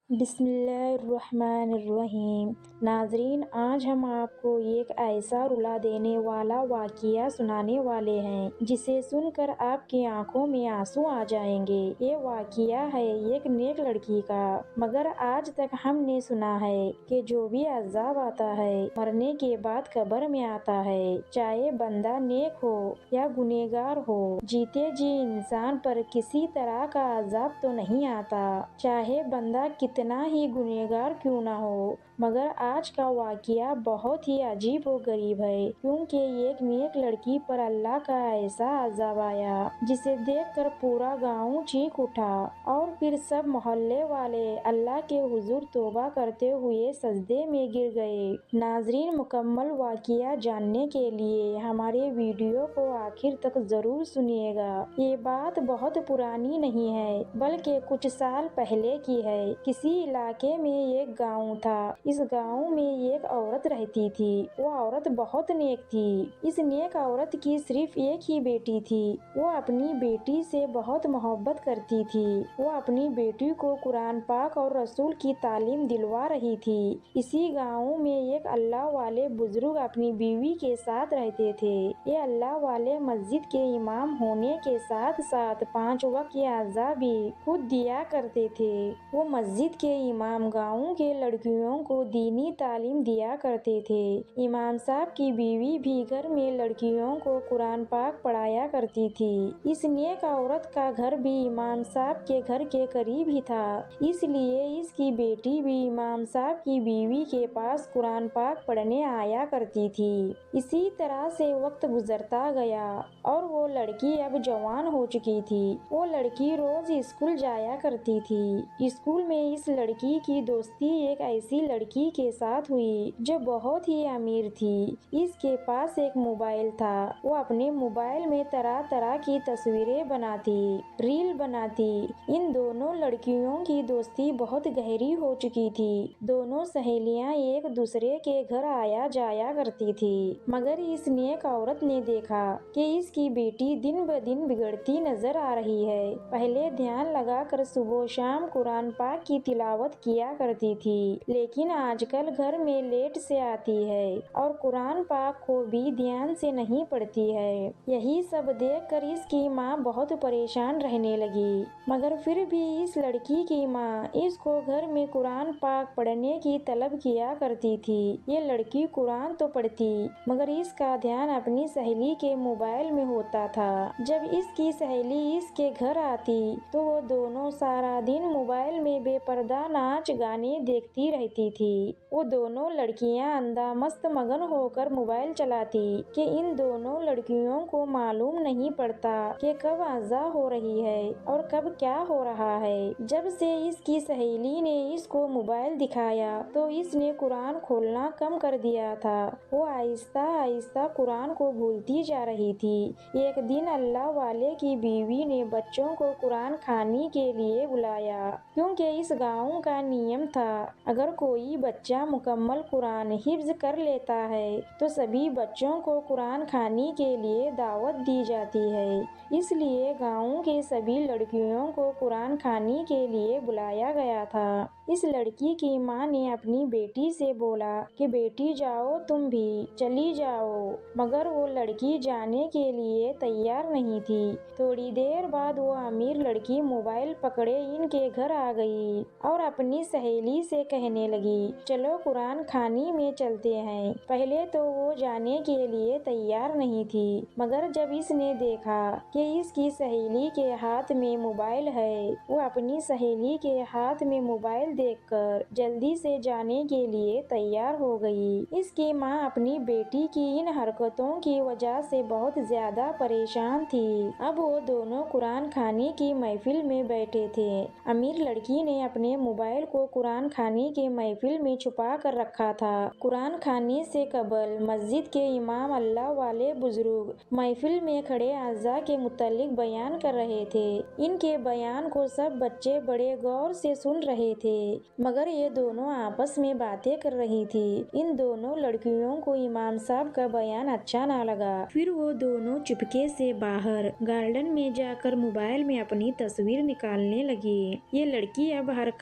بسم اللہ الرحمن الرحیم۔ ناظرین، آج ہم آپ کو ایک ایسا رلا دینے والا واقعہ سنانے والے ہیں جسے سن کر آپ کی آنکھوں میں آنسو آ جائیں گے۔ یہ واقعہ ہے ایک نیک لڑکی کا، مگر آج تک ہم نے سنا ہے کہ جو بھی عذاب آتا ہے مرنے کے بعد قبر میں آتا ہے، چاہے بندہ نیک ہو یا گنہگار ہو، جیتے جی انسان پر کسی طرح کا عذاب تو نہیں آتا، چاہے بندہ کتنا ہی گنہگار کیوں نہ ہو۔ مگر آج کا واقعہ بہت ہی عجیب و غریب ہے، کیونکہ ایک نیک لڑکی پر اللہ کا ایسا عذاب آیا جسے دیکھ کر پورا گاؤں چیخ اٹھا، اور پھر سب محلے والے اللہ کے حضور توبہ کرتے ہوئے سجدے میں گر گئے۔ ناظرین، مکمل واقعہ جاننے کے لیے ہمارے ویڈیو کو آخر تک ضرور سنیے گا۔ یہ بات بہت پرانی نہیں ہے بلکہ کچھ سال پہلے کی ہے۔ کسی علاقے میں ایک گاؤں تھا۔ اس گاؤں میں ایک عورت رہتی تھی۔ وہ عورت بہت نیک تھی۔ اس نیک عورت کی صرف ایک ہی بیٹی تھی۔ وہ اپنی بیٹی سے بہت محبت کرتی تھی۔ وہ اپنی بیٹی کو قرآن پاک اور رسول کی تعلیم دلوا رہی تھی۔ اسی گاؤں میں ایک اللہ والے بزرگ اپنی بیوی کے ساتھ رہتے تھے۔ یہ اللہ والے مسجد کے امام ہونے کے ساتھ ساتھ 5 وقت کی اذان بھی خود دیا کرتے تھے۔ وہ مسجد کے امام گاؤں کے لڑکیوں کو دینی تعلیم دیا کرتے تھے۔ امام صاحب کی بیوی بھی گھر میں لڑکیوں کو قرآن پاک پڑھایا کرتی تھی۔ اس نیک عورت کا گھر بھی امام صاحب کے گھر کے قریب ہی تھا، اس لیے اس کی بیٹی بھی امام صاحب کی بیوی کے پاس قرآن پاک پڑھنے آیا کرتی تھی۔ اسی طرح سے وقت گزرتا گیا اور وہ لڑکی اب جوان ہو چکی تھی۔ وہ لڑکی روز اسکول جایا کرتی تھی۔ اسکول میں اس لڑکی کی دوستی ایک ایسی لڑکی کے ساتھ ہوئی جو بہت ہی امیر تھی۔ اس کے پاس ایک موبائل تھا۔ وہ اپنے موبائل میں طرح طرح کی تصویریں بناتی، ریل بناتی۔ ان دونوں لڑکیوں کی دوستی بہت گہری ہو چکی تھی۔ دونوں سہیلیاں ایک دوسرے کے گھر آیا جایا کرتی تھی۔ مگر اس نیک عورت نے دیکھا کہ اس کی بیٹی دن بدن بگڑتی نظر آ رہی ہے۔ پہلے دھیان لگا کر صبح و شام قرآن پاک کی تلاوت کیا کرتی تھی، لیکن آج کل گھر میں لیٹ سے آتی ہے اور قرآن پاک کو بھی دھیان سے نہیں پڑھتی ہے۔ یہی سب دیکھ کر اس کی ماں بہت پریشان رہنے لگی، مگر پھر بھی اس لڑکی کی ماں اس کو گھر میں قرآن پاک پڑھنے کی طلب کیا کرتی تھی۔ یہ لڑکی قرآن تو پڑھتی مگر اس کا دھیان اپنی سہیلی کے موبائل میں ہوتا تھا۔ جب اس کی سہیلی اس کے گھر آتی تو وہ دونوں سارا دن موبائل میں بے پردہ ناچ گانے دیکھتی رہتی تھی۔ وہ دونوں لڑکیاں اندھا مست مگن ہو کر موبائل چلاتی کہ ان دونوں لڑکیوں کو معلوم نہیں پڑتا کہ کب اذان ہو رہی ہے اور کب کیا ہو رہا ہے۔ جب سے اس کی سہیلی نے اس کو موبائل دکھایا تو اس نے قرآن کھولنا کم کر دیا تھا۔ وہ آہستہ آہستہ قرآن کو بھولتی جا رہی تھی۔ ایک دن اللہ والے کی بیوی نے بچوں کو قرآن خوانی کے لیے بلایا، کیونکہ اس گاؤں کا نیم تھا اگر کوئی بچہ مکمل قرآن حفظ کر لیتا ہے تو سبھی بچوں کو قرآن خوانی کے لیے دعوت دی جاتی ہے۔ اس لیے گاؤں کے سبھی لڑکیوں کو قرآن خوانی کے لیے بلایا گیا تھا۔ اس لڑکی کی ماں نے اپنی بیٹی سے بولا کہ بیٹی جاؤ، تم بھی چلی جاؤ، مگر وہ لڑکی جانے کے لیے تیار نہیں تھی۔ تھوڑی دیر بعد وہ امیر لڑکی موبائل پکڑے ان کے گھر آ گئی اور اپنی سہیلی سے کہنے لگی، چلو قرآن خوانی میں چلتے ہیں۔ پہلے تو وہ جانے کے لیے تیار نہیں تھی، مگر جب اس نے دیکھا کہ اس کی سہیلی کے ہاتھ میں موبائل ہے، وہ اپنی سہیلی کے ہاتھ میں موبائل دیکھ کر جلدی سے جانے کے لیے تیار ہو گئی۔ اس کی ماں اپنی بیٹی کی ان حرکتوں کی وجہ سے بہت زیادہ پریشان تھی۔ اب وہ دونوں قرآن خوانی کی محفل میں بیٹھے تھے۔ امیر لڑکی نے اپنے موبائل کو قرآن خوانی کے محفل میں چھپا کر رکھا تھا۔ قرآن خوانی سے قبل مسجد کے امام اللہ والے بزرگ محفل میں کھڑے اذان کے متعلق بیان کر رہے تھے۔ ان کے بیان کو سب بچے بڑے غور سے سن رہے تھے، مگر یہ دونوں آپس میں باتیں کر رہی تھی۔ ان دونوں لڑکیوں کو امام صاحب کا بیان اچھا نہ لگا۔ پھر وہ دونوں چپکے سے باہر گارڈن میں جا کر موبائل میں اپنی تصویر نکالنے لگی۔ یہ لڑکی اب ہر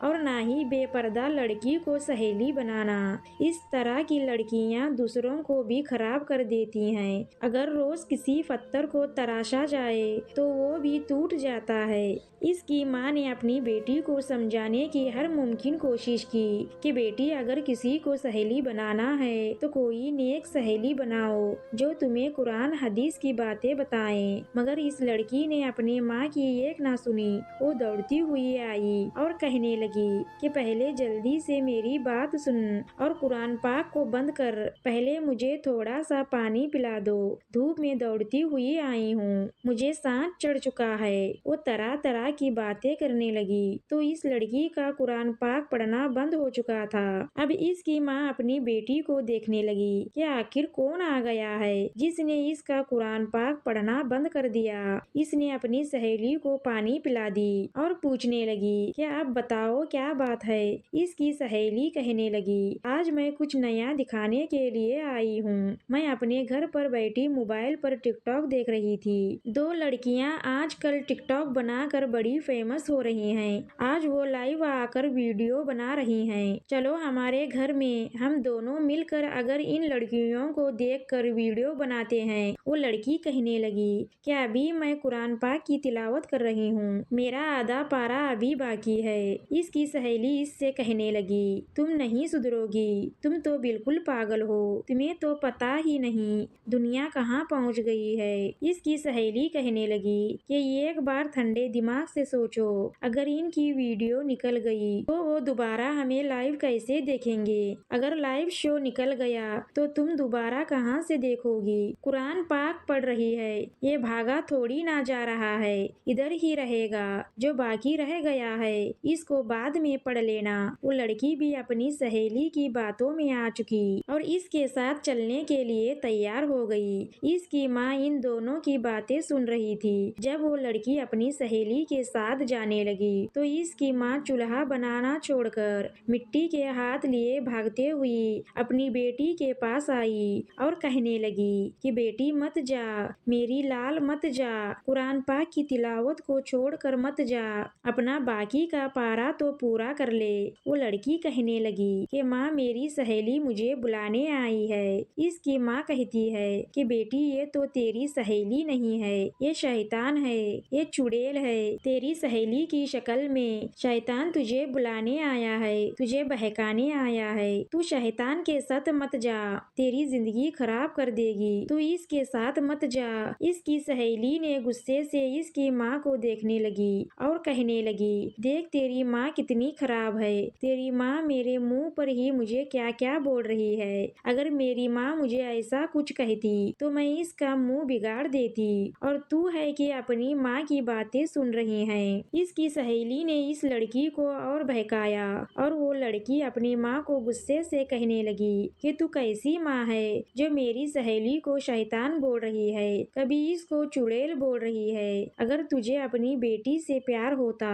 اور نہ ہی بے پردہ لڑکی کو سہیلی بنانا۔ اس طرح کی لڑکیاں دوسروں کو بھی خراب کر دیتی ہیں۔ اگر روز کسی پتھر کو تراشا جائے تو وہ بھی ٹوٹ جاتا ہے۔ اس کی ماں نے اپنی بیٹی کو سمجھانے کی ہر ممکن کوشش کی کہ بیٹی اگر کسی کو سہیلی بنانا ہے تو کوئی نیک سہیلی بناؤ جو تمہیں قرآن حدیث کی باتیں بتائیں، مگر اس لڑکی نے اپنی ماں کی ایک نہ سنی۔ وہ دوڑتی ہوئی آئی اور کہنے لگی کہ پہلے جلدی سے میری بات سن اور قرآن پاک کو بند کر، پہلے مجھے تھوڑا سا پانی پلا دو، دھوپ میں دوڑتی ہوئی آئی ہوں، مجھے سانس چڑھ چکا ہے۔ وہ طرح طرح کی باتیں کرنے لگی تو اس لڑکی کا قرآن پاک پڑھنا بند ہو چکا تھا۔ اب اس کی ماں اپنی بیٹی کو دیکھنے لگی کہ آخر کون آ گیا ہے جس نے اس کا قرآن پاک پڑھنا بند کر دیا۔ اس نے اپنی سہیلی کو پانی پلا دی اور پوچھنے لگی کہ اب بتاؤ کیا بات ہے۔ اس کی سہیلی کہنے لگی آج میں کچھ نیا دکھانے کے لیے آئی ہوں، میں اپنے گھر پر بیٹھی موبائل پر ٹک ٹاک دیکھ رہی تھی۔ دو لڑکیاں آج کل ٹک ٹاک بنا کر بڑی فیمس ہو رہی ہیں، آج وہ لائیو آ کر ویڈیو بنا رہی ہیں، چلو ہمارے گھر میں ہم دونوں مل کر اگر ان لڑکیوں کو دیکھ کر ویڈیو بناتے ہیں۔ وہ لڑکی کہنے لگی کہ ابھی میں قرآن پاک کی تلاوت کر رہی ہوں، میرا آدھا پارہ ابھی باقی ہے۔ اس کی سہیلی اس سے کہنے لگی تم نہیں سدھرو گی، تم تو بالکل پاگل ہو، تمہیں تو پتا ہی نہیں دنیا کہاں پہنچ گئی ہے۔ اس کی سہیلی کہنے لگی کہ ایک بار ٹھنڈے دماغ سے سوچو، اگر ان کی ویڈیو نکل گئی تو وہ دوبارہ ہمیں لائیو کیسے دیکھیں گے؟ اگر لائیو شو نکل گیا تو تم دوبارہ کہاں سے دیکھو گی؟ قرآن پاک پڑھ رہی ہے، یہ بھاگا تھوڑی نہ جا رہا ہے، ادھر ہی رہے گا، جو باقی رہ گیا ہے اس کو بعد میں پڑھ لینا۔ وہ لڑکی بھی اپنی سہیلی کی باتوں میں آ چکی اور اس کے ساتھ چلنے کے لیے تیار ہو گئی۔ اس کی ماں ان دونوں کی باتیں سن رہی تھی۔ جب وہ لڑکی اپنی سہیلی کے ساتھ جانے لگی تو اس کی ماں چولہا بنانا چھوڑ کر مٹی کے ہاتھ لیے بھاگتے ہوئی اپنی بیٹی کے پاس آئی اور کہنے لگی کہ بیٹی مت جا، میری لال مت جا، قرآن پاک کی تلاوت کو چھوڑ کر مت جا، اپنا باقی کا پارہ تو پورا کر لے۔ وہ لڑکی کہنے لگی کہ ماں میری سہیلی مجھے بلانے آئی ہے۔ اس کی ماں کہتی ہے کہ بیٹی یہ تو تیری سہیلی نہیں ہے، یہ شیطان ہے، یہ چڑیل ہے، تیری سہیلی کی شکل میں شیطان تجھے بلانے آیا ہے، تجھے بہکانے آیا ہے، تو شیطان کے ساتھ مت جا، تیری زندگی خراب کر دے گی، تو اس کے ساتھ مت جا۔ اس کی سہیلی نے غصے سے اس کی ماں کو دیکھنے لگی اور کہنے لگی دیکھ تیری ماں کتنی خراب ہے، تیری ماں میرے منہ پر ہی مجھے کیا کیا بول رہی ہے، اگر میری ماں مجھے ایسا کچھ کہتی تو میں اس کا منہ بگاڑ دیتی، اور تو ہے کہ اپنی ماں کی باتیں سن رہی ہیں۔ اس کی سہیلی نے اس لڑکی کو اور بہکایا اور وہ لڑکی اپنی ماں کو غصے سے کہنے لگی کہ تو کیسی ماں ہے جو میری سہیلی کو شیطان بول رہی ہے، کبھی اس کو چڑیل بول رہی ہے، اگر تجھے اپنی بیٹی سے پیار ہوتا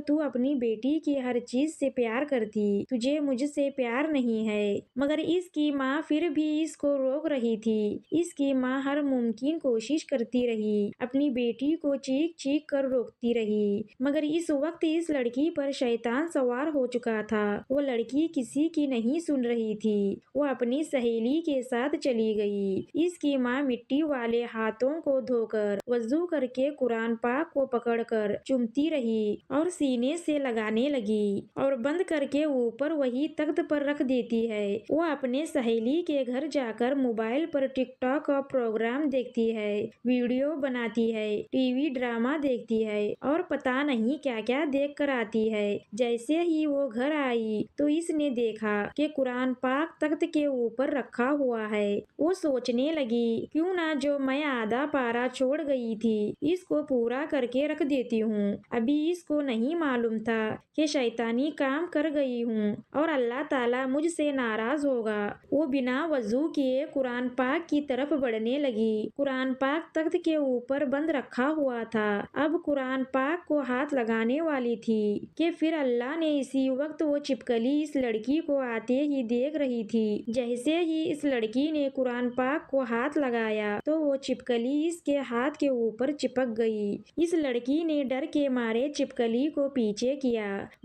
تو اپنی بیٹی کی ہر چیز سے پیار کرتی، تجھے مجھ سے پیار نہیں ہے۔ مگر اس کی ماں پھر بھی اس کو روک رہی تھی۔ اس کی ماں ہر ممکن کوشش کرتی رہی، اپنی بیٹی کو چیخ چیخ کر روکتی رہی، مگر اس وقت اس لڑکی پر شیطان سوار ہو چکا تھا۔ وہ لڑکی کسی کی نہیں سن رہی تھی، وہ اپنی سہیلی کے ساتھ چلی گئی۔ اس کی ماں مٹی والے ہاتھوں کو دھو کر وضو کر کے قرآن پاک کو پکڑ کر چومتی رہی اور سینے سے لگانے لگی اور بند کر کے اوپر وہی تخت پر رکھ دیتی ہے۔ وہ اپنے سہیلی کے گھر جا کر موبائل پر ٹک ٹاک کا پروگرام دیکھتی ہے، ویڈیو بناتی ہے، ٹی وی ڈرامہ دیکھتی ہے اور پتہ نہیں کیا کیا دیکھ کر آتی ہے۔ جیسے ہی وہ گھر آئی تو اس نے دیکھا کہ قرآن پاک تخت کے اوپر رکھا ہوا ہے۔ وہ سوچنے لگی کیوں نہ جو میں آدھا پارہ چھوڑ گئی تھی اس کو پورا کر کے رکھ دیتی ہوں، ابھی اس کو نہیں معلوم تھا کہ شیطانی کام کر گئی ہوں اور اللہ تعالیٰ مجھ سے ناراض ہوگا۔ وہ بنا وضو کیے قرآن پاک کی طرف بڑھنے لگی۔ قرآن پاک تخت کے اوپر بند رکھا ہوا تھا، اب قرآن پاک کو ہاتھ لگانے والی تھی کہ پھر اللہ نے اسی وقت وہ چھپکلی اس لڑکی کو آتے ہی دیکھ رہی تھی۔ جیسے ہی اس لڑکی نے قرآن پاک کو ہاتھ لگایا تو وہ چھپکلی اس کے ہاتھ کے اوپر چپک گئی۔ اس لڑکی نے ڈر کے مارے چھپکلی کو پیچھے کیا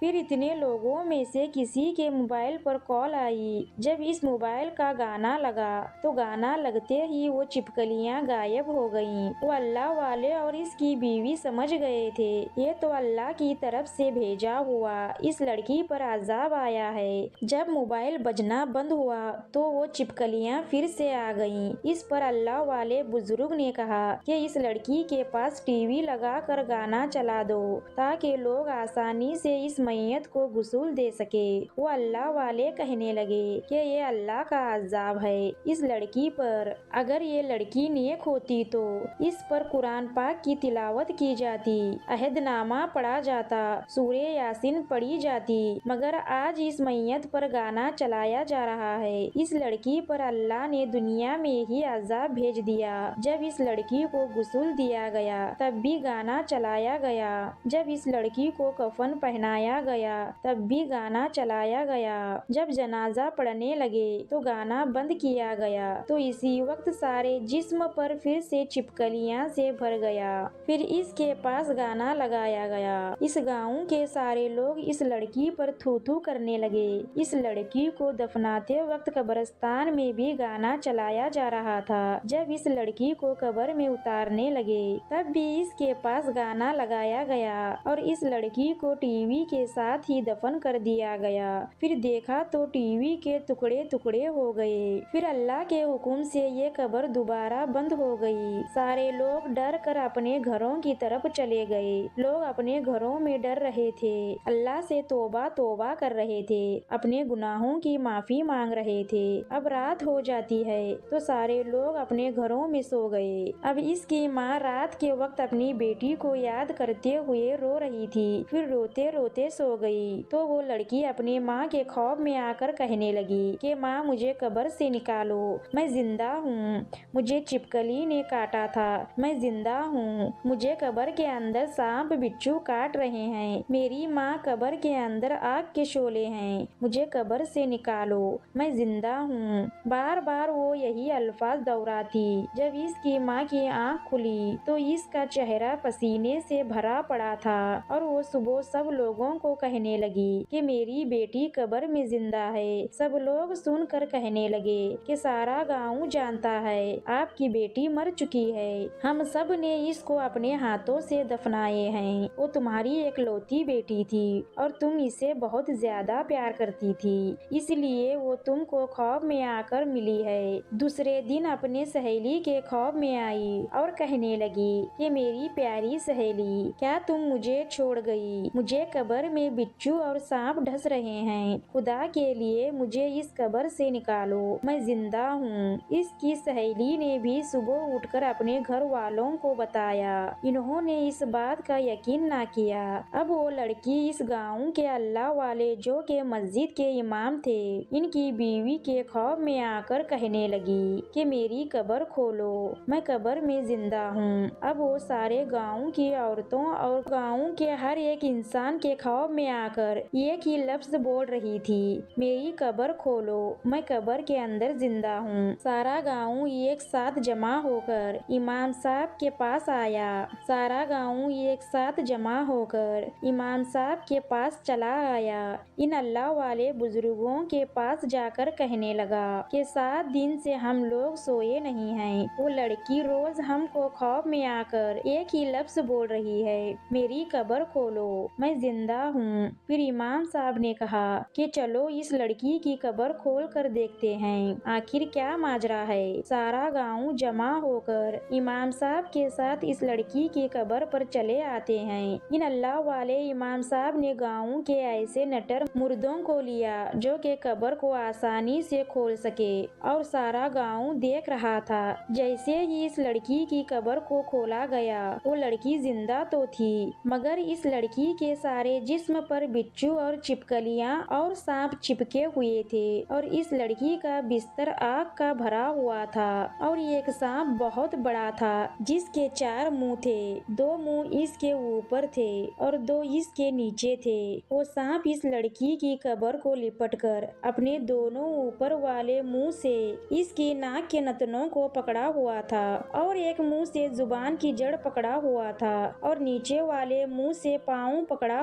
پھر اتنے لوگوں میں سے کسی کے موبائل پر کال آئی۔ جب اس موبائل کا گانا لگا تو گانا لگتے ہی وہ چھپکلیاں غائب ہو گئیں۔ وہ اللہ والے اور اس کی بیوی سمجھ گئے تھے یہ تو اللہ کی طرف سے بھیجا ہوا اس لڑکی پر عذاب آیا ہے۔ جب موبائل بجنا بند ہوا تو وہ چھپکلیاں پھر سے آ گئیں۔ اس پر اللہ والے بزرگ نے کہا کہ اس لڑکی کے پاس ٹی وی لگا کر گانا چلا دو تاکہ لوگ آسانی سے اس میت کو غسل دے سکے۔ وہ اللہ والے کہنے لگے کہ یہ اللہ کا عذاب ہے اس لڑکی پر۔ اگر یہ لڑکی نیک ہوتی تو اس پر قرآن پاک کی تلاوت کی جاتی، عہد نامہ پڑھا جاتا، سورہ یاسین پڑھی جاتی، مگر آج اس میت پر گانا چلایا جا رہا ہے۔ اس لڑکی پر اللہ نے دنیا میں ہی عذاب بھیج دیا۔ جب اس لڑکی کو غسل دیا گیا تب بھی گانا چلایا گیا، جب اس لڑکی کو کفن پہنایا گیا تب بھی گانا چلایا گیا، جب جنازہ پڑھنے لگے تو گانا بند کیا گیا تو اسی وقت سارے جسم پر پھر سے چھپکلیاں سے بھر گیا۔ پھر اس کے پاس گانا لگایا گیا۔ اس گاؤں کے سارے لوگ اس لڑکی پر تھو تھو کرنے لگے۔ اس لڑکی کو دفناتے وقت قبرستان میں بھی گانا چلایا جا رہا تھا۔ جب اس لڑکی کو قبر میں اتارنے لگے تب بھی اس کے پاس گانا لگایا گیا اور اس لڑکی کو ٹی وی کے ساتھ ہی دفن کر دیا گیا۔ پھر دیکھا تو ٹی وی کے ٹکڑے ٹکڑے ہو گئے۔ پھر اللہ کے حکم سے یہ قبر دوبارہ بند ہو گئی۔ سارے لوگ ڈر کر اپنے گھروں کی طرف چلے گئے۔ لوگ اپنے گھروں میں ڈر رہے تھے، اللہ سے توبہ توبہ کر رہے تھے، اپنے گناہوں کی معافی مانگ رہے تھے۔ اب رات ہو جاتی ہے تو سارے لوگ اپنے گھروں میں سو گئے۔ اب اس کی ماں رات کے وقت اپنی بیٹی کو یاد کرتے ہوئے رو رہی تھی، پھر روتے روتے سو گئی تو وہ لڑکی اپنے ماں کے خواب میں آ کر کہنے لگی کہ ماں مجھے قبر سے نکالو، میں زندہ ہوں، مجھے چھپکلی نے کاٹا تھا، میں زندہ ہوں، مجھے قبر کے اندر سانپ بچھو کاٹ رہے ہیں، میری ماں قبر کے اندر آگ کے شعلے ہیں، مجھے قبر سے نکالو، میں زندہ ہوں۔ بار بار وہ یہی الفاظ دہراتی۔ جب اس کی ماں کی آنکھ کھلی تو اس کا چہرہ پسینے سے بھرا پڑا تھا اور وہ صبح سب لوگوں کو کہنے لگی کہ میری بیٹی قبر میں زندہ ہے۔ سب لوگ سن کر کہنے لگے کہ سارا گاؤں جانتا ہے آپ کی بیٹی مر چکی ہے، ہم سب نے اس کو اپنے ہاتھوں سے دفنائے ہیں، وہ تمہاری اکلوتی بیٹی تھی اور تم اسے بہت زیادہ پیار کرتی تھی، اس لیے وہ تم کو خواب میں آ کر ملی ہے۔ دوسرے دن اپنے سہیلی کے خواب میں آئی اور کہنے لگی کہ میری پیاری سہیلی کیا تم مجھے چھوڑ گئی، مجھے قبر میں بچھو اور سانپ ڈس رہے ہیں، خدا کے لیے مجھے اس قبر سے نکالو، میں زندہ ہوں۔ اس کی سہیلی نے بھی صبح اٹھ کر اپنے گھر والوں کو بتایا، انہوں نے اس بات کا یقین نہ کیا۔ اب وہ لڑکی اس گاؤں کے اللہ والے جو کہ مسجد کے امام تھے، ان کی بیوی کے خواب میں آ کر کہنے لگی کہ میری قبر کھولو، میں قبر میں زندہ ہوں۔ اب وہ سارے گاؤں کی عورتوں اور گاؤں کے ہر ایک انسان کے خواب میں آ کر ایک ہی لفظ بول رہی تھی، میری قبر کھولو، میں قبر کے اندر زندہ ہوں۔ سارا گاؤں ایک ساتھ جمع ہو کر امام صاحب کے پاس آیا۔ سارا گاؤں ایک ساتھ جمع ہو کر امام صاحب کے پاس چلا آیا۔ ان اللہ والے بزرگوں کے پاس جا کر کہنے لگا کہ 7 دن سے ہم لوگ سوئے نہیں ہیں، وہ لڑکی روز ہم کو خواب میں آ کر ایک ہی لفظ بول رہی ہے، میری قبر کھولو، میں زندہ ہوں۔ پھر امام صاحب نے کہا کہ چلو اس لڑکی کی قبر کھول کر دیکھتے ہیں آخر کیا ماجرا ہے۔ سارا گاؤں جمع ہو کر امام صاحب کے ساتھ اس لڑکی کی قبر پر چلے آتے ہیں۔ ان اللہ والے امام صاحب نے گاؤں کے ایسے نٹر مردوں کو لیا جو کہ قبر کو آسانی سے کھول سکے اور سارا گاؤں دیکھ رہا تھا۔ جیسے ہی اس لڑکی کی قبر کو کھولا گیا وہ لڑکی زندہ تو تھی مگر اس لڑکی کے سارے جسم پر بچھو اور چھپکلیاں اور سانپ چپکے ہوئے تھے اور اس لڑکی کا بستر آگ کا بھرا ہوا تھا اور ایک سانپ بہت بڑا تھا جس کے 4 منہ تھے، 2 منہ اس کے اوپر تھے اور 2 اس کے نیچے تھے۔ وہ سانپ اس لڑکی کی قبر کو لپٹ کر اپنے دونوں اوپر والے منہ سے اس کی ناک کے نتنوں کو پکڑا ہوا تھا اور ایک منہ سے زبان کی جڑ پکڑا ہوا تھا اور نیچے والے منہ سے پاؤں پکڑا